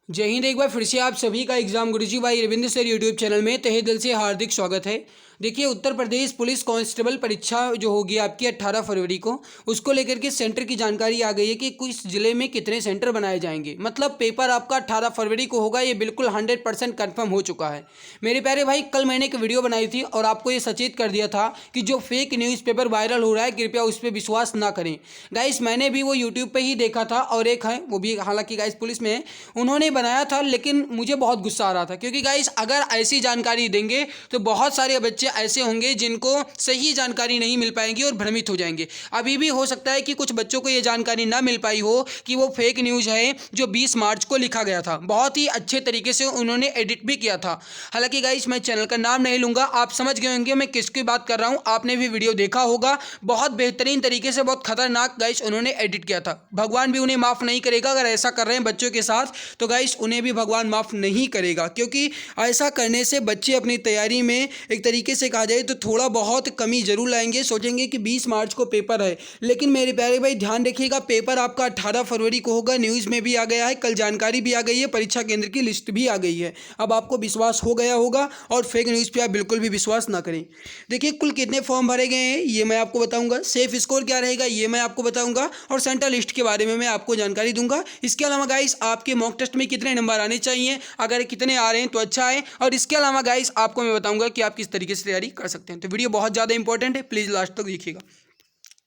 जय हिंद। एक बार फिर से आप सभी का एग्जाम गुरुजी भाई रविंद्र सर यूट्यूब चैनल में तहे दिल से हार्दिक स्वागत है। देखिए, उत्तर प्रदेश पुलिस कांस्टेबल परीक्षा जो होगी आपकी 18 फरवरी को, उसको लेकर के सेंटर की जानकारी आ गई है कि किस जिले में कितने सेंटर बनाए जाएंगे। मतलब पेपर आपका 18 फरवरी को होगा, ये बिल्कुल 100% कन्फर्म हो चुका है। मेरे प्यारे भाई, कल मैंने एक वीडियो बनाई थी और आपको ये सचेत कर दिया था कि जो फेक न्यूज़पेपर वायरल हो रहा है, कृपया उस पर विश्वास ना करें। गाइस, मैंने भी वो यूट्यूब पर ही देखा था और एक है वो भी, हालांकि गाइस पुलिस में है, उन्होंने बनाया था, लेकिन मुझे बहुत गुस्सा आ रहा था क्योंकि गाइस अगर ऐसी जानकारी देंगे तो बहुत सारे बच्चे ऐसे होंगे जिनको सही जानकारी नहीं मिल पाएंगी और भ्रमित हो जाएंगे। अभी भी हो सकता है कि कुछ बच्चों को ये जानकारी ना मिल पाई हो कि वो फेक न्यूज़ है जो 20 मार्च को लिखा गया था। बहुत ही अच्छे तरीके से उन्होंने एडिट भी किया था। हालांकि गाइस मैं चैनल का नाम नहीं लूँगा, आप समझ गए होंगे मैं किसकी बात कर रहा हूँ। आपने भी वीडियो देखा होगा, बहुत बेहतरीन तरीके से, बहुत खतरनाक गाइस उन्होंने एडिट किया था। भगवान भी उन्हें माफ़ नहीं करेगा अगर ऐसा कर रहे हैं बच्चों के साथ, तो गाइस उन्हें भी भगवान माफ़ नहीं करेगा, क्योंकि ऐसा करने से बच्चे अपनी तैयारी में एक तरीके से कहा जाए तो थोड़ा बहुत कमी जरूर लाएंगे। सोचेंगे कि 20 मार्च को पेपर है, लेकिन मेरे प्यारे भाई ध्यान रखिएगा, पेपर आपका 18 फरवरी को होगा। न्यूज़ में भी आ गया है, कल जानकारी भी आ गई है, परीक्षा केंद्र की लिस्ट भी आ गई है। अब आपको विश्वास हो गया होगा और फेक न्यूज़ पर आप बिल्कुल भी विश्वास ना करें। देखिए, कुल कितने फॉर्म भरे गए हैं ये मैं आपको बताऊंगा, सेफ स्कोर क्या रहेगा ये मैं आपको बताऊंगा, और सेंट्रल लिस्ट के बारे में मैं आपको जानकारी दूंगा। इसके अलावा गाइस आपके मॉक टेस्ट में कितने नंबर आने चाहिए, अगर कितने आ रहे हैं तो अच्छा है, और इसके अलावा गाइस आपको मैं बताऊंगा कि आप किस तरीके से तैयारी कर सकते हैं। तो वीडियो बहुत ज़्यादा इंपॉर्टेंट है, प्लीज़ लास्ट तक देखिएगा।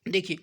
देखिए,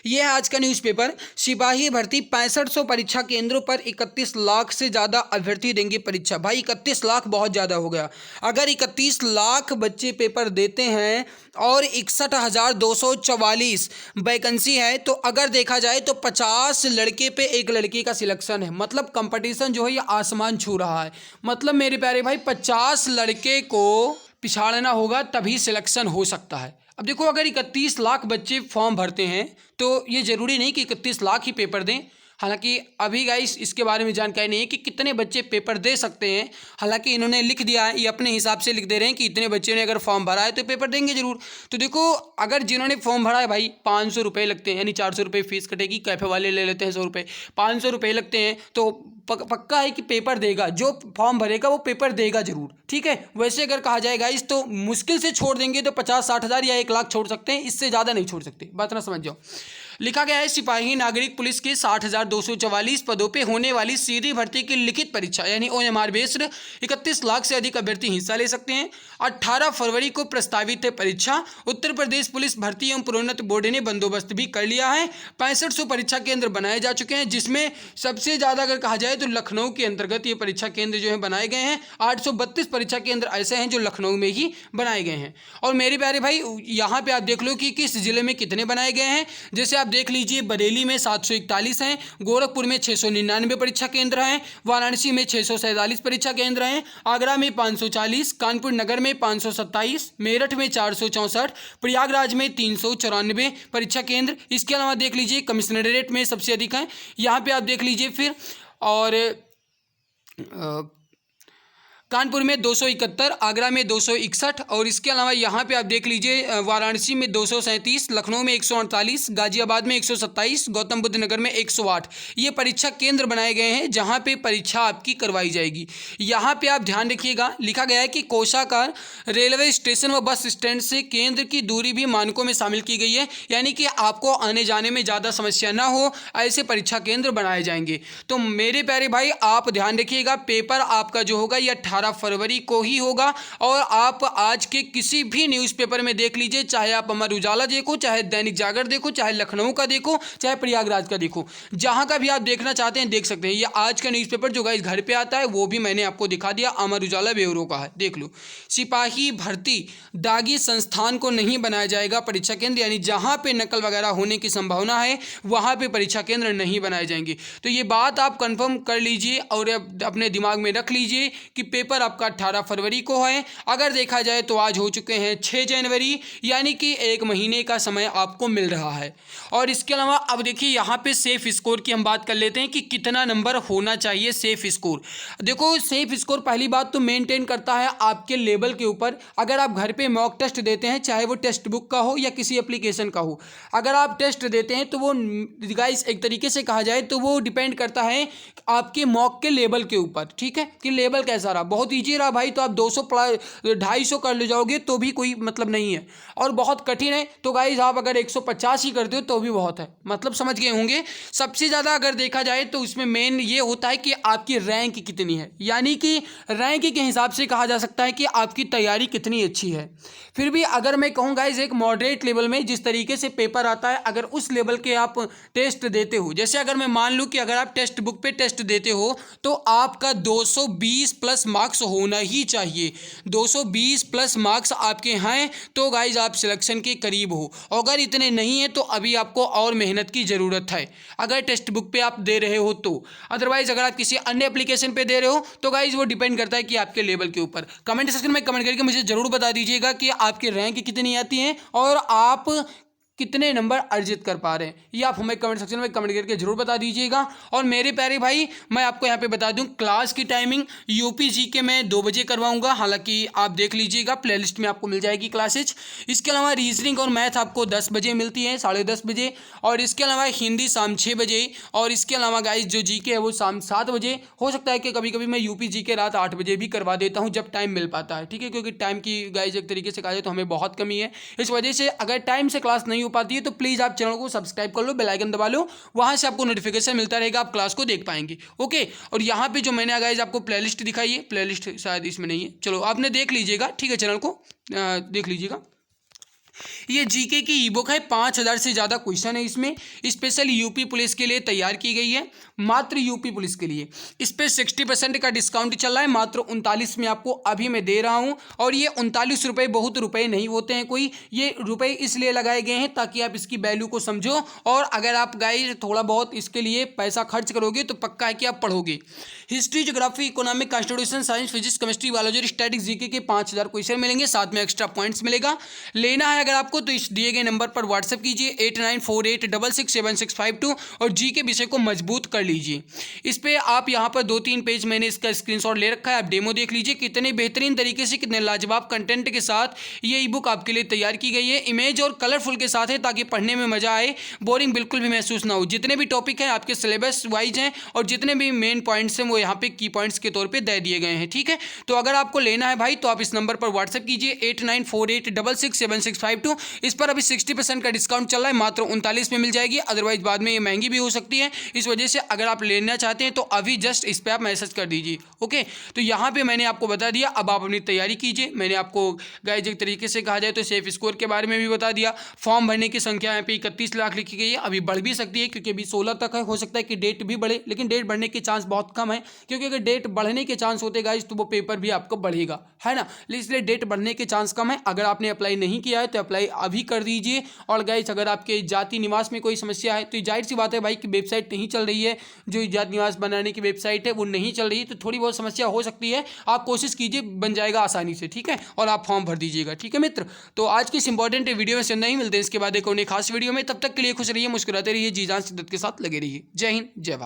यह है आज का न्यूज़पेपर। सिपाही भर्ती 6500 परीक्षा केंद्रों पर 31 लाख से ज़्यादा अभ्यर्थी देंगे परीक्षा। भाई 31 लाख बहुत ज़्यादा हो गया। अगर 31 लाख बच्चे पेपर देते हैं और 61,244 वैकेंसी है, तो अगर देखा जाए तो 50 लड़के पे एक लड़की का सिलेक्शन है। मतलब कंपटीशन जो है ये आसमान छू रहा है। मतलब मेरे प्यारे भाई 50 लड़के को पिछाड़ना होगा तभी सिलेक्शन हो सकता है। अब देखो, अगर 31 लाख बच्चे फॉर्म भरते हैं तो ये ज़रूरी नहीं कि 31 लाख ही पेपर दें। हालांकि अभी गाइस इसके बारे में जानकारी नहीं है कि कितने बच्चे पेपर दे सकते हैं। हालांकि इन्होंने लिख दिया है, ये अपने हिसाब से लिख दे रहे हैं कि इतने बच्चे ने अगर फॉर्म भरा है तो पेपर देंगे जरूर। तो देखो, अगर जिन्होंने फॉर्म भरा है भाई 500 रुपये लगते हैं, यानी 400 रुपये फीस कटेगी, कैफे वाले ले लेते हैं 100 रुपये, 500 रुपये लगते हैं, तो पक्का है कि पेपर देगा। जो फॉर्म भरेगा वो पेपर देगा जरूर, ठीक है। वैसे अगर कहा जाए गाइस तो मुश्किल से छोड़ देंगे तो 50-60 हज़ार या 1 लाख छोड़ सकते हैं, इससे ज़्यादा नहीं छोड़ सकते। बात ना समझ जाओ। लिखा गया है, सिपाही नागरिक पुलिस के 60,244 पदों पे होने वाली सीधी भर्ती की लिखित परीक्षा यानी OMR बेस्ड 31 लाख से अधिक अभ्यर्थी हिस्सा ले सकते हैं। 18 फरवरी को प्रस्तावित है परीक्षा। उत्तर प्रदेश पुलिस भर्ती एवं प्रोन्नति बोर्ड ने बंदोबस्त भी कर लिया है। 6500 परीक्षा केंद्र बनाए जा चुके हैं, जिसमें सबसे ज़्यादा अगर कहा जाए तो लखनऊ के अंतर्गत ये परीक्षा केंद्र जो है बनाए गए हैं। 832 परीक्षा केंद्र ऐसे हैं जो लखनऊ में ही बनाए गए हैं। और मेरे प्यारे भाई यहाँ पे आप देख लो कि किस जिले में कितने बनाए गए हैं। जैसे आप देख लीजिए, बरेली में 741 हैं, गोरखपुर में 699 परीक्षा केंद्र हैं, वाराणसी में 647 परीक्षा केंद्र हैं, आगरा में 540, कानपुर नगर में 527, मेरठ में 464, प्रयागराज में 394 परीक्षा केंद्र। इसके अलावा देख लीजिए कमिश्नरेट में सबसे अधिक हैं, यहाँ पे आप देख लीजिए फिर, और कानपुर में 271, आगरा में 261, और इसके अलावा यहाँ पे आप देख लीजिए वाराणसी में 237, लखनऊ में 148, गाजियाबाद में 127, गौतम बुद्ध नगर में 108 ये परीक्षा केंद्र बनाए गए हैं जहाँ पे परीक्षा आपकी करवाई जाएगी। यहाँ पे आप ध्यान रखिएगा, लिखा गया है कि कोषागार, रेलवे स्टेशन व बस स्टैंड से केंद्र की दूरी भी मानकों में शामिल की गई है, यानी कि आपको आने जाने में ज़्यादा समस्या ना हो, ऐसे परीक्षा केंद्र बनाए जाएंगे। तो मेरे प्यारे भाई आप ध्यान रखिएगा, पेपर आपका जो होगा ये 18 फरवरी को ही होगा। और आप आज के किसी भी न्यूज़पेपर में देख लीजिए, चाहे आप अमर उजाला देखो, चाहे दैनिक जागरण देखो, चाहे लखनऊ का देखो, चाहे प्रयागराज का देखो, जहां का भी आप देखना चाहते हैं देख सकते हैं। ये आज का न्यूज़पेपर जो गाइस घर पे आता है वो भी मैंने आपको दिखा दिया, अमर उजाला ब्यूरो का है, देख लो। सिपाही भर्ती दागी संस्थान को नहीं बनाया जाएगा परीक्षा केंद्र, यानी जहां पे नकल वगैरह होने की संभावना है वहां पे परीक्षा केंद्र नहीं बनाए जाएंगे। तो ये बात आप कंफर्म कर लीजिए और अपने दिमाग में रख लीजिए कि पेपर पेपर आपका 18 फरवरी को है। अगर देखा जाए तो आज हो चुके हैं 6 जनवरी, यानी कि 1 महीने का समय आपको मिल रहा है। और इसके अलावा अब देखिए यहाँ पे सेफ स्कोर की हम बात कर लेते हैं कि कितना नंबर होना चाहिए सेफ स्कोर। देखो सेफ स्कोर पहली बात तो मेंटेन करता है आपके लेवल के ऊपर। अगर आप घर पे मॉक टेस्ट देते हैं, चाहे वो टेक्स्ट बुक का हो या किसी एप्लीकेशन का हो, अगर आप टेस्ट देते हैं तो वो गाइस एक तरीके से कहा जाए तो वो डिपेंड करता है आपके मॉक के लेवल के ऊपर, ठीक है, कि लेवल कैसा रहा। बहुत ईजी रहा भाई तो आप 200 250 कर ले जाओगे तो भी कोई मतलब नहीं है, और बहुत कठिन है तो गाइस आप अगर 150 ही करते हो तो भी बहुत है, मतलब समझ गए होंगे। सबसे ज़्यादा अगर देखा जाए तो उसमें मेन ये होता है कि आपकी रैंक कितनी है, यानी कि रैंक के हिसाब से कहा जा सकता है कि आपकी तैयारी कितनी अच्छी है। फिर भी अगर मैं कहूँ गाइस एक मॉडरेट लेवल में जिस तरीके से पेपर आता है, अगर उस लेवल के आप टेस्ट देते हो, जैसे अगर मैं मान लूँ कि अगर आप टेक्स्ट बुक पे टेस्ट देते हो तो आपका 220 प्लस मार्क्स होना ही चाहिए। 220 प्लस मार्क्स आपके हैं तो गाइस आप सिलेक्शन के करीब हो। अगर इतने नहीं है तो अभी आपको और मेहनत की ज़रूरत है, अगर टेक्स्ट बुक पे आप दे रहे हो तो। अदरवाइज अगर आप किसी अन्य एप्लीकेशन पे दे रहे हो तो गाइस वो डिपेंड करता है कि आपके लेवल के ऊपर। कमेंट सेक्शन में कमेंट करके मुझे ज़रूर बता दीजिएगा कि आपकी रैंक कितनी आती है और आप कितने नंबर अर्जित कर पा रहे हैं, ये आप हमें कमेंट सेक्शन में कमेंट करके जरूर बता दीजिएगा। और मेरे प्यारे भाई मैं आपको यहाँ पे बता दूं क्लास की टाइमिंग यूपी जीके में 2 बजे करवाऊंगा, हालांकि आप देख लीजिएगा प्लेलिस्ट में आपको मिल जाएगी क्लासेज। इसके अलावा रीजनिंग और मैथ आपको 10 बजे मिलती है, 10:30 बजे, और इसके अलावा हिंदी शाम 6 बजे, और इसके अलावा गाइस जो जीके है वो शाम 7 बजे। हो सकता है कि कभी कभी मैं यूपी जीके रात 8 बजे भी करवा देता हूँ जब टाइम मिल पाता है, ठीक है, क्योंकि टाइम की गाइस एक तरीके से कहा जाए तो हमें बहुत कमी है। इस वजह से अगर टाइम से क्लास नहीं हो पाती है तो प्लीज़ आप चैनल को सब्सक्राइब कर लो, बेल आइकन दबा लो, वहां से आपको नोटिफिकेशन मिलता रहेगा, आप क्लास को देख पाएंगे। ओके, और यहाँ पे जो मैंने गाइस आपको प्लेलिस्ट दिखाई है, प्लेलिस्ट शायद इसमें नहीं है, चलो आपने देख लीजिएगा, ठीक है, चैनल को देख लीजिएगा। ये जीके की ई बुक है, 5000 से ज़्यादा क्वेश्चन है इसमें, स्पेशल यूपी पुलिस के लिए तैयार की गई है, मात्र यूपी पुलिस के लिए। इस पर 60% का डिस्काउंट चल रहा है, मात्र 39 में आपको अभी मैं दे रहा हूँ। और ये 39 रुपये बहुत रुपए नहीं होते हैं कोई, ये रुपए इसलिए लगाए गए हैं ताकि आप इसकी वैल्यू को समझो, और अगर आप गाइस थोड़ा बहुत इसके लिए पैसा खर्च करोगे तो पक्का है कि आप पढ़ोगे। History, geography, economic, constitution, science, physics, chemistry, biology, statics, GK के 5000 क्वेश्चन मिलेंगे, साथ में एक्स्ट्रा पॉइंट्स मिलेगा। लेना है अगर आपको तो इस दिए गए नंबर पर व्हाट्सएप कीजिए 8948667652 और जी के विषय को मजबूत कर लीजिए। इस पे आप यहाँ पर 2-3 पेज मैंने इसका स्क्रीनशॉट ले रखा है, आप डेमो देख लीजिए, कितने बेहतरीन तरीके से कितने लाजवाब कंटेंट के साथ ये ई बुक आपके लिए तैयार की गई है, इमेज और कलरफुल के साथ है ताकि पढ़ने में मजा आए, बोरिंग बिल्कुल भी महसूस ना हो। जितने भी टॉपिक हैं आपके सिलेबस वाइज हैं और जितने भी मेन पॉइंट्स हैं वो यहाँ पे की पॉइंट्स के तौर पे दे दिए गए हैं, ठीक है। तो अगर आपको लेना है भाई तो आप इस नंबर पर व्हाट्सएप कीजिए 8948667652। इस पर अभी 60% का डिस्काउंट चल रहा है, मात्र 39 में मिल जाएगी, अदरवाइज बाद में ये महंगी भी हो सकती है। इस वजह से अगर आप लेना चाहते हैं तो अभी जस्ट इस पर आप मैसेज कर दीजिए। ओके, तो यहाँ पे मैंने आपको बता दिया, अब आप अपनी तैयारी कीजिए। मैंने आपको गाइस एक तरीके से कहा जाए तो सेफ स्कोर के बारे में भी बता दिया। फॉर्म भरने की संख्या यहाँ पे 31 लाख लिखी गई है, अभी बढ़ भी सकती है क्योंकि अभी 16 तक है, हो सकता है कि डेट भी बढ़े, लेकिन डेट बढ़ने के चांस बहुत कम है, क्योंकि अगर डेट बढ़ने के चांस होते गाइस तो वो पेपर भी आपको बढ़ेगा, है ना, इसलिए डेट बढ़ने के चांस कम है। अगर आपने अप्लाई नहीं किया है तो अप्लाई अभी कर दीजिए। और गाइस अगर आपके जाति निवास में कोई समस्या है तो जाहिर सी बात है भाई कि वेबसाइट नहीं चल रही है, जो जाति निवास बनाने की वेबसाइट है वो नहीं चल रही है, तो थोड़ी बहुत समस्या हो सकती है, आप कोशिश कीजिए, बन जाएगा आसानी से, ठीक है, और आप फॉर्म भर दीजिएगा, ठीक है मित्र। तो आज की इस इंपॉर्टेंट वीडियो में से नहीं मिलते हैं इसके बाद एक और खास वीडियो में, तब तक के लिए खुश रहिए, मुस्कुराते रहिए, जी जान शिद्दत के साथ लगे रहिए। जय हिंद, जय भारत।